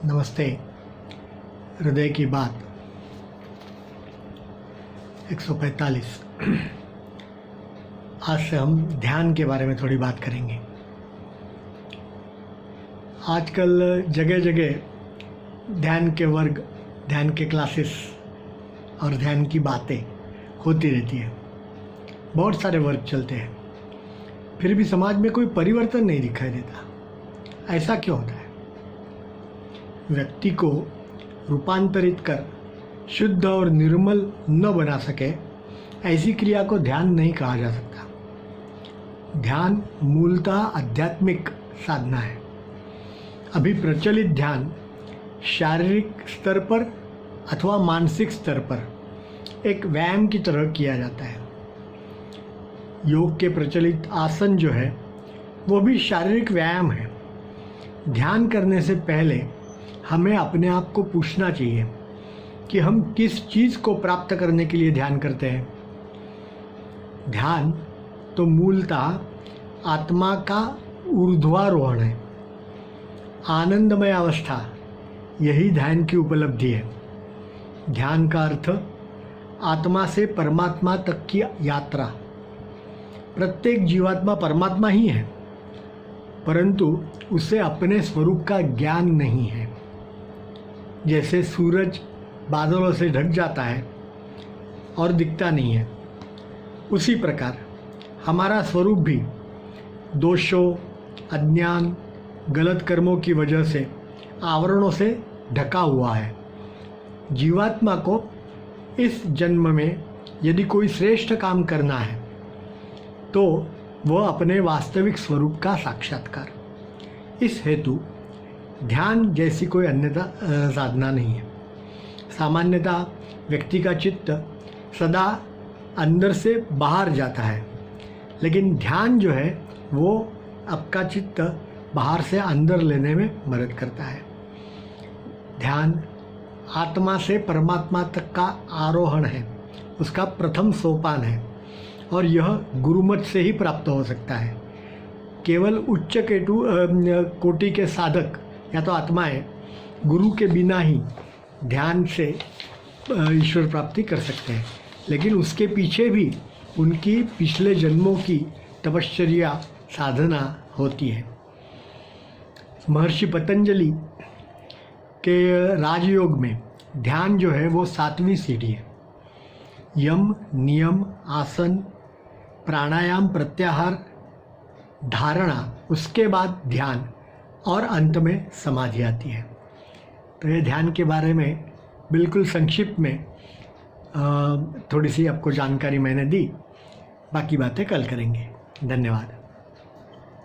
नमस्ते। हृदय की बात 145। आज से हम ध्यान के बारे में थोड़ी बात करेंगे। आजकल जगह जगह ध्यान के वर्ग, ध्यान के क्लासेस और ध्यान की बातें होती रहती है। बहुत सारे वर्ग चलते हैं, फिर भी समाज में कोई परिवर्तन नहीं दिखाई देता। ऐसा क्यों होता है? व्यक्ति को रूपांतरित कर शुद्ध और निर्मल न बना सके, ऐसी क्रिया को ध्यान नहीं कहा जा सकता। ध्यान मूलतः आध्यात्मिक साधना है। अभी प्रचलित ध्यान शारीरिक स्तर पर अथवा मानसिक स्तर पर एक व्यायाम की तरह किया जाता है। योग के प्रचलित आसन जो है वो भी शारीरिक व्यायाम है। ध्यान करने से पहले हमें अपने आप को पूछना चाहिए कि हम किस चीज़ को प्राप्त करने के लिए ध्यान करते हैं। ध्यान तो मूलतः आत्मा का ऊर्ध्वारोहण है, आनंदमय अवस्था, यही ध्यान की उपलब्धि है। ध्यान का अर्थ आत्मा से परमात्मा तक की यात्रा। प्रत्येक जीवात्मा परमात्मा ही है, परंतु उसे अपने स्वरूप का ज्ञान नहीं है। जैसे सूरज बादलों से ढक जाता है और दिखता नहीं है, उसी प्रकार हमारा स्वरूप भी दोषों, अज्ञान, गलत कर्मों की वजह से आवरणों से ढका हुआ है। जीवात्मा को इस जन्म में यदि कोई श्रेष्ठ काम करना है तो वह अपने वास्तविक स्वरूप का साक्षात्कार। इस हेतु ध्यान जैसी कोई अन्यथा साधना नहीं है। सामान्यतः व्यक्ति का चित्त सदा अंदर से बाहर जाता है, लेकिन ध्यान जो है वो आपका चित्त बाहर से अंदर लेने में मदद करता है। ध्यान आत्मा से परमात्मा तक का आरोहण है, उसका प्रथम सोपान है और यह गुरुमत से ही प्राप्त हो सकता है। केवल उच्च कोटि के साधक या तो आत्माएं गुरु के बिना ही ध्यान से ईश्वर प्राप्ति कर सकते हैं, लेकिन उसके पीछे भी उनकी पिछले जन्मों की तपश्चर्या साधना होती है। महर्षि पतंजलि के राजयोग में ध्यान जो है वो 7वीं सीढ़ी है। यम, नियम, आसन, प्राणायाम, प्रत्याहार, धारणा, उसके बाद ध्यान और अंत में समाधि आती है। तो ये ध्यान के बारे में बिल्कुल संक्षिप्त में थोड़ी सी आपको जानकारी मैंने दी। बाकी बातें कल करेंगे। धन्यवाद।